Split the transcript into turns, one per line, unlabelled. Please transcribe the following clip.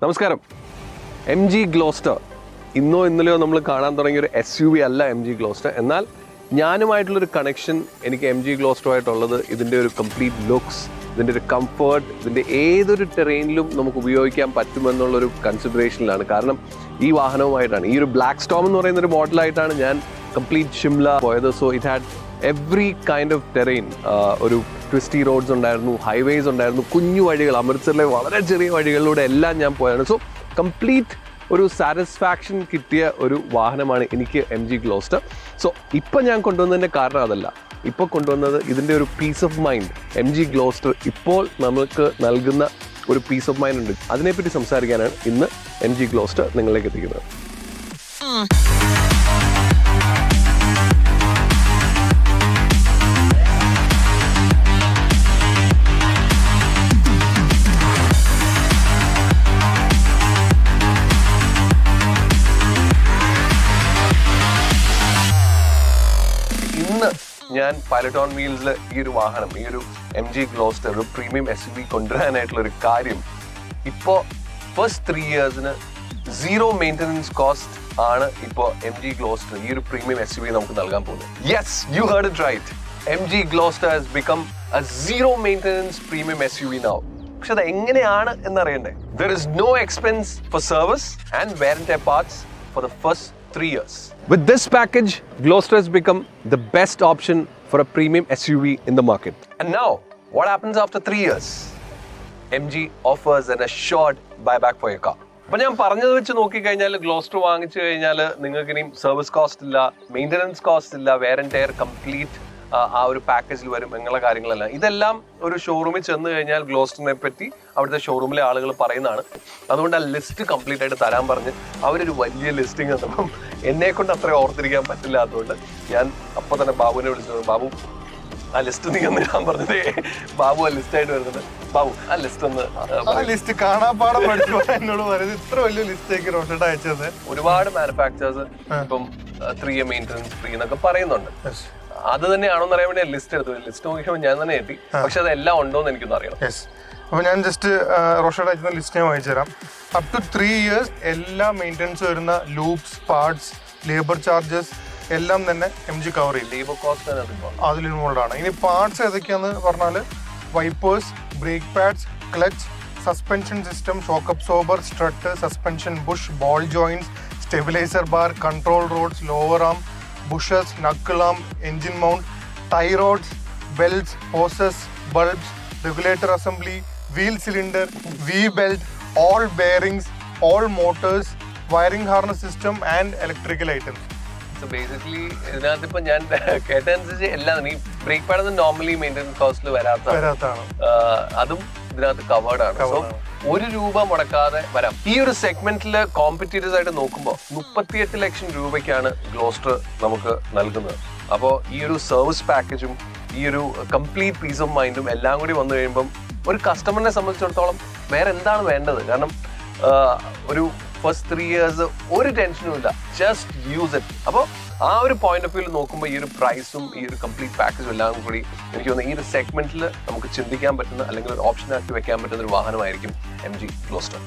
നമസ്കാരം. M G Gloster ഇന്നോ ഇന്നലെയോ നമ്മൾ കാണാൻ തുടങ്ങിയ ഒരു SUV അല്ല എം ജി ഗ്ലോസ്റ്റർ. എന്നാൽ ഞാനുമായിട്ടുള്ളൊരു കണക്ഷൻ എനിക്ക് എം ജി ഗ്ലോസ്റ്ററുമായിട്ടുള്ളത് ഇതിൻ്റെ ഒരു കംപ്ലീറ്റ് ലുക്സ്, ഇതിൻ്റെ ഒരു കംഫർട്ട്, ഇതിൻ്റെ ഏതൊരു ടെറൈനിലും നമുക്ക് ഉപയോഗിക്കാൻ പറ്റുമെന്നുള്ളൊരു കൺസിഡറേഷനിലാണ്. കാരണം ഈ വാഹനവുമായിട്ടാണ്, ഈ ഒരു ബ്ലാക്ക് സ്റ്റോം എന്ന് പറയുന്ന ഒരു മോഡലായിട്ടാണ് ഞാൻ കംപ്ലീറ്റ് ഷിംല പോയത്. So it had every kind of terrain. ഒരു ട്വിസ്റ്റി റോഡ്സ് ഉണ്ടായിരുന്നു, ഹൈവേസ് ഉണ്ടായിരുന്നു, കുഞ്ഞു വഴികൾ, അമൃത്സറിലെ വളരെ ചെറിയ വഴികളിലൂടെ എല്ലാം ഞാൻ പോയാണ്. സോ കംപ്ലീറ്റ് ഒരു സാറ്റിസ്ഫാക്ഷൻ കിട്ടിയ ഒരു വാഹനമാണ് എനിക്ക് എം ജി ഗ്ലോസ്റ്റർ. സോ ഇപ്പം ഞാൻ കൊണ്ടുവന്നതിൻ്റെ കാരണം അതല്ല. ഇപ്പോൾ കൊണ്ടുവന്നത് ഇതിൻ്റെ ഒരു peace of mind. M G Gloster ഇപ്പോൾ നമുക്ക് നൽകുന്ന ഒരു പീസ് ഓഫ് മൈൻഡ് ഉണ്ട്. അതിനെപ്പറ്റി സംസാരിക്കാനാണ് ഇന്ന് എം ജി ഗ്ലോസ്റ്റർ നിങ്ങളിലേക്ക് എത്തിക്കുന്നത്. ഇന്ന് ഞാൻ പൈലറ്റ് ഓൺ വീൽസിൽ ഈ ഒരു വാഹനം, ഈ ഒരു എം ജി ഗ്ലോസ്റ്റർ, ഒരു പ്രീമിയം SUV കൊണ്ടുവരാനായിട്ടുള്ള ഒരു കാര്യം, ഇപ്പോൾ ഫസ്റ്റ് 3 ഇയേഴ്സിന് 0 മെയിൻ്റനൻസ് കോസ്റ്റ് ആണ് ഇപ്പോൾ എം ജി ഗ്ലോസ്റ്റർ, ഈ ഒരു പ്രീമിയം SUV നമുക്ക് നൽകാൻ പോകുന്നത്. Yes, you heard it right. M G Gloster has become a 0 maintenance premium SUV now. പക്ഷെ അത് എങ്ങനെയാണ് എന്നറിയണ്ടേ? There is no expense for service and wear and tear parts for the first 3 years. With this package, Gloster has become the best option for a premium SUV in the market. And now, what happens after 3 years? MG offers an assured buyback for your car. അപ്പോൾ ഞാൻ പറഞ്ഞത് വെച്ച് നോക്കിക്കഴിഞ്ഞാൽ, Gloster വാങ്ങിച്ചു കഴിഞ്ഞാൽ നിങ്ങൾക്ക് ഇനിയും service cost ഇല്ല, മെയിൻ്റനൻസ് കോസ്റ്റ് ഇല്ല, വെയർ ആൻഡ് ടയർ കംപ്ലീറ്റ് ആ ഒരു പാക്കേജിൽ വരും എന്നുള്ള കാര്യങ്ങളെല്ലാം. ഇതെല്ലാം ഒരു ഷോറൂമിൽ ചെന്ന് കഴിഞ്ഞാൽ ഗ്ലോസ്റ്ററിനെ പറ്റി അവിടുത്തെ ഷോറൂമിലെ ആളുകൾ പറയുന്നതാണ്. അതുകൊണ്ട് ആ ലിസ്റ്റ് കംപ്ലീറ്റ് ആയിട്ട് തരാൻ പറഞ്ഞ് അവരൊരു വലിയ ലിസ്റ്റിംഗ് തന്നപ്പം എന്നെ കൊണ്ട് അത്ര ഓർത്തിരിക്കാൻ പറ്റില്ലാത്തതുകൊണ്ട് ഞാൻ അപ്പോൾ തന്നെ ബാബുവിനെ വിളിച്ചു. ബാബു, ആ ലിസ്റ്റ് നീ ഒന്ന് ഞാൻ പറഞ്ഞതേ. ബാബു ആ ലിസ്റ്റായിട്ട് വരുന്നുണ്ട്. ബാബു, ആ ലിസ്റ്റ് ഒന്ന്.
ലിസ്റ്റ് കാണാപ്പാടം പഠിച്ചു എന്നോട് പറയുന്നത് ഇത്ര വലിയ ലിസ്റ്റേക്ക് റോഷേട്ട് അയച്ചത്.
ഒരുപാട് മാനുഫാക്ചേഴ്സ് ഇപ്പം 3 ഇയർ മെയിൻ്റനൻസ് ഫ്രീ എന്നൊക്കെ പറയുന്നുണ്ട്. അത് തന്നെയാണോ എന്ന് അറിയാൻ വേണ്ടി ലിസ്റ്റ് എടുത്തു. ലിസ്റ്റ് നോക്കിയപ്പോൾ ഞാൻ തന്നെ എത്തി. പക്ഷെ അതെല്ലാം ഉണ്ടോ എന്ന് എനിക്കൊന്ന് അറിയണം.
അപ്പോൾ ഞാൻ ജസ്റ്റ് റോഷേട്ട് അയച്ചുന്ന ലിസ്റ്റ് ഞാൻ വായിച്ചു തരാം. അപ് ടു 3 ഇയേഴ്സ് എല്ലാ മെയിൻ്റനൻസ് വരുന്ന ലൂപ്സ്, പാർട്സ്, ലേബർ ചാർജസ് എല്ലാം തന്നെ എം ജി കവർ ചെയ്യും.
ലേബർ കോസ്റ്റ്
അതിൽ ഇൻവോൾവ് ആണ്. ഇനി പാർട്സ് ഏതൊക്കെയാന്ന് പറഞ്ഞാൽ wipers, brake pads, clutch, suspension system, shock absorber, strut, suspension bush, ball joints, stabiliser bar, control rods, lower arm, bushes, knuckle arm, engine mount, tie rods, belts, hoses, bulbs, regulator assembly, wheel cylinder, V-belt, all bearings, all motors, wiring harness system and electrical items.
So basically ഇതിനകത്ത് ഇപ്പം ഞാൻ കേട്ടനുസരിച്ച് എല്ലാം, ഈ break പാഡൊന്നും normally maintenance കോസ്റ്റിൽ വരാത്തതാണ്. അതും ഇതിനകത്ത് covered ആണ്. So 1 രൂപ മുടക്കാതെ വരാം. ഈ ഒരു സെഗ്മെന്റിൽ കോമ്പറ്റീറ്റേഴ്സ് ആയിട്ട് നോക്കുമ്പോൾ 38 ലക്ഷം രൂപയ്ക്കാണ് ഗ്ലോസ്റ്റർ നമുക്ക് നൽകുന്നത്. അപ്പോൾ ഈ ഒരു സർവീസ് പാക്കേജും ഈ ഒരു കംപ്ലീറ്റ് പീസ് ഓഫ് മൈൻഡും എല്ലാം കൂടി വന്നു കഴിയുമ്പം ഒരു കസ്റ്റമറിനെ സംബന്ധിച്ചിടത്തോളം വേറെ എന്താണ് വേണ്ടത്? കാരണം ഒരു ഫസ്റ്റ് 3 ഇയേഴ്സ് ഒരു ടെൻഷനും ഇല്ല, ജസ്റ്റ് യൂസ് ഇറ്റ്. അപ്പോൾ ആ ഒരു പോയിന്റ് ഓഫ് വ്യൂവിൽ നോക്കുമ്പോൾ ഈ ഒരു പ്രൈസും ഈ ഒരു കംപ്ലീറ്റ് പാക്കേജും എല്ലാം കൂടി എനിക്ക് തോന്നുന്നു ഈ ഒരു സെഗ്മെന്റിൽ നമുക്ക് ചിന്തിക്കാൻ പറ്റുന്ന അല്ലെങ്കിൽ ഒരു ഓപ്ഷൻ ആക്കി വെക്കാൻ പറ്റുന്ന ഒരു വാഹനമായിരിക്കും എം ജി ഗ്ലോസ്റ്റർ.